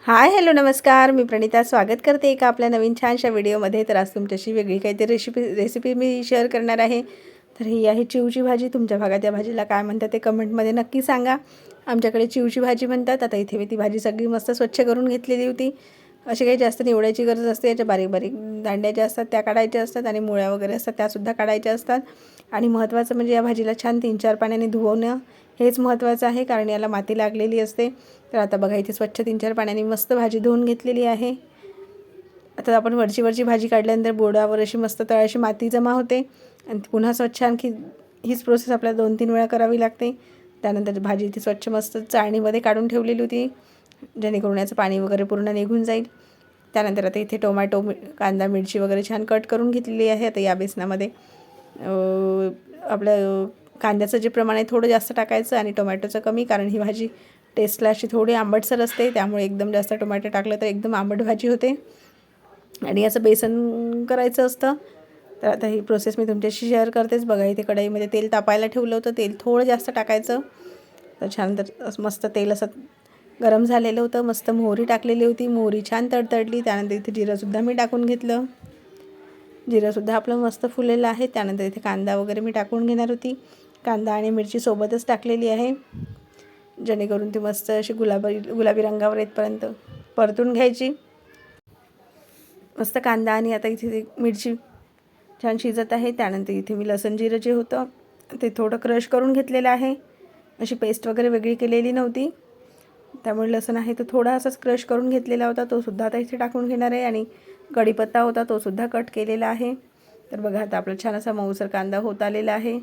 Hi hello नमस्कार, मी प्रणिता स्वागत करते एका आपल्या नवीन छानशा व्हिडिओमध्ये. तर आज तुमच्याशी वेगळी काहीतरी रेसिपी मी शेअर करणार आहे. तर ही आहे चिवची भाजी. तुमच्या भागात या भाजीला काय म्हणतात ते कमेंटमध्ये नक्की सांगा. आमच्याकडे चिवची भाजी म्हणतात. आता इथे मी ती भाजी सगळी मस्त स्वच्छ करून घेतलेली होती. अशी काही जास्त निवडायची गरज असते. याच्या बारीक बारीक दांड्या ज्या असतात त्या काढायच्या असतात आणि मुळ्या वगैरे असतात त्यासुद्धा काढायच्या असतात. आणि महत्त्वाचं म्हणजे या भाजीला छान 3-4 पाण्याने धुवणं हेच महत्त्वाचं आहे, कारण याला माती लागलेली असते. तर आता बघा इथे स्वच्छ 3-4 पाण्याने मस्त भाजी धुवून घेतलेली आहे. आता आपण वरची भाजी काढल्यानंतर बोर्डावर अशी मस्त तळाशी माती जमा होते आणि पुन्हा स्वच्छ आणखी हीच प्रोसेस आपल्याला 2-3 वेळा करावी लागते. त्यानंतर भाजी ती स्वच्छ मस्त चाळणीमध्ये काढून ठेवलेली होती, जेणेकरून याचं पाणी वगैरे पूर्ण निघून जाईल. त्यानंतर आता इथे टोमॅटो, कांदा, मिरची वगैरे छान कट करून घेतलेली आहे. आता या बेसनामध्ये आपलं कांद्याचं जे प्रमाण आहे थोडं जास्त टाकायचं आणि टोमॅटोचं कमी, कारण ही भाजी टेस्टला अशी थोडी आंबटसर असते. त्यामुळे एकदम जास्त टोमॅटो टाकलं तर एकदम आंबट भाजी होते आणि याचं बेसन करायचं असतं. तर आता ही प्रोसेस मी तुमच्याशी शेअर करतेच. बघा इथे कढईमध्ये तेल तापायला ठेवलं होतं. तेल थोडं जास्त टाकायचं. तर छान तर मस्त तेल असं गरम झालेलं होतं. मस्त मोहरी टाकलेली होती. मोहरी छान तडतडली. त्यानंतर इथे जिरंसुद्धा मी टाकून घेतलं. जिरंसुद्धा आपलं मस्त फुललेलं आहे. त्यानंतर इथे कांदा वगैरे मी टाकून घेणार होती. कांदा आणि मिरची सोबतच टाकलेली आहे, जेणेकरून ती मस्त अशी गुलाबी रंगावर येतपर्यंत परतून घ्यायची. मस्त कांदा आणि आता इथे मिरची छान शिजत आहे. त्यानंतर इथे मी लसूण जिरं जे होतं ते थोडं क्रश करून घेतलेलं आहे. अशी पेस्ट वगैरे वेगळी केलेली नव्हती. त्यामुळे लसूण आहे तो थोडा असाच क्रश करून घेतलेला होता, तो सुद्धा आता इथे टाकून घेणार आहे. आणि कढीपत्ता होता तो सुद्धा कट केलेला आहे. तर बघा आता आपला छान असा मऊसर कांदा होत आलेला आहे.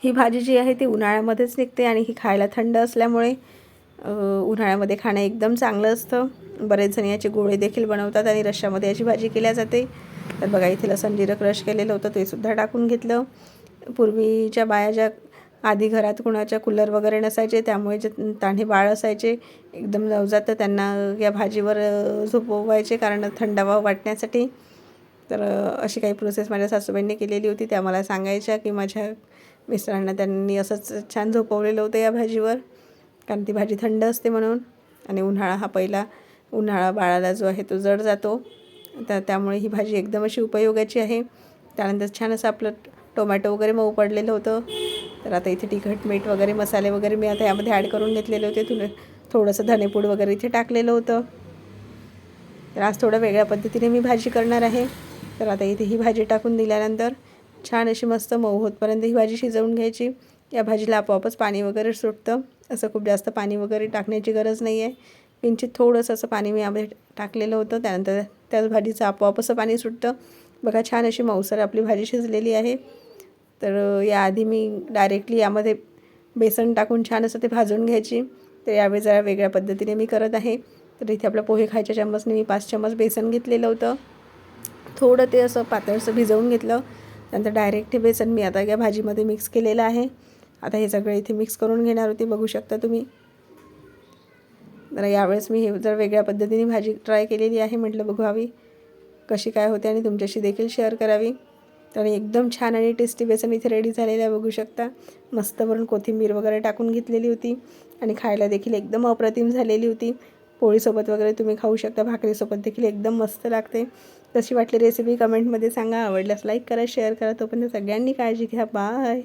ही भाजी जी आहे ती उन्हाळ्यामध्येच निघते आणि ही खायला थंड असल्यामुळे उन्हाळ्यामध्ये खाणं एकदम चांगलं असतं. बरेच जण याचे गोळे देखील बनवतात आणि रश्श्यामध्ये याची भाजी केल्या जाते. तर बघा इथे लसूण जिरं क्रश केलेलं होतं ते सुद्धा टाकून घेतलं. पूर्वीच्या बाया ज्या आधी घरात कुणाच्या कूलर वगैरे नसायचे, त्यामुळे जे तान्हे बाळ असायचे एकदम नवजात, तर त्यांना या भाजीवर झोपवायचे कारण थंडावा वाटण्यासाठी. तर अशी काही प्रोसेस माझ्या सासूबाईंनी केलेली होती. त्या मला सांगायच्या की माझ्या मिस्टरांना त्यांनी असंच छान झोपवलेलं होतं या भाजीवर, कारण ती भाजी थंड असते म्हणून. आणि उन्हाळा हा पहिला उन्हाळा बाळाला जो आहे तो जड जातो, तर त्यामुळे ही भाजी एकदम अशी उपयोगाची आहे. त्यानंतर छान असं आपलं टोमॅटो वगैरे मऊ पडलेलं होतं. तर आता इथे तिखट, मीठ वगैरे मसाले वगैरे मी आता यामध्ये ॲड करून घेतलेले होते. थोडंसं धनेपूड वगैरे इथे टाकलेलं होतं. तर आज थोडं वेगळ्या पद्धतीने मी भाजी करणार आहे. तर आता इथे ही भाजी टाकून दिल्यानंतर छान अशी मस्त मऊ होतपर्यंत ही भाजी शिजवून घ्यायची. या भाजीला आपोआपच पाणी वगैरे सुटतं. असं खूप जास्त पाणी वगैरे टाकण्याची गरज नाही आहे. किंचित थोडंसं असं पाणी मी यामध्ये टाकलेलं होतं. त्यानंतर त्याच भाजीचं आपोआप असं पाणी सुटतं. बघा छान अशी मऊसर आपली भाजी शिजलेली आहे. तर याआधी मी डायरेक्टली यामध्ये बेसन टाकून छान असं ते भाजून घ्यायची. तर यावेळी जरा वेगळ्या पद्धतीने मी करत आहे. तर इथे आपल्या पोहे खायच्या चम्मचने मी 5 चम्मच बेसन घेतलेलं होतं. थोडं ते असं पातळसं भिजवून घेतलं. त्यानंतर डायरेक्ट हे बेसन मी आता या भाजीमध्ये मिक्स केलेलं आहे. आता हे सगळं इथे मिक्स करून घेणार होते, बघू शकता तुम्ही. तर यावेळेस मी हे जर वेगळ्या पद्धतीने भाजी ट्राय केलेली आहे, म्हटलं बघावी कशी काय होते आणि तुमच्याशी देखील शेअर करावी. तर एकदम छान आणि टेस्टी बेसन इथे रेडी झालेलं आहे, बघू शकता. मस्त वरून कोथिंबीर वगैरे टाकून घेतलेली होती आणि खायला देखील एकदम अप्रतिम झालेली होती. पोळीसोबत वगैरे तुम्ही खाऊ शकता, भाकरीसोबत देखील एकदम मस्त लागते. कशी वाटली रेसिपी कमेंटमध्ये सांगा. आवडल्यास लाईक करा, शेअर करा. तोपर्यंत सगळ्यांनी काळजी घ्या. बाय.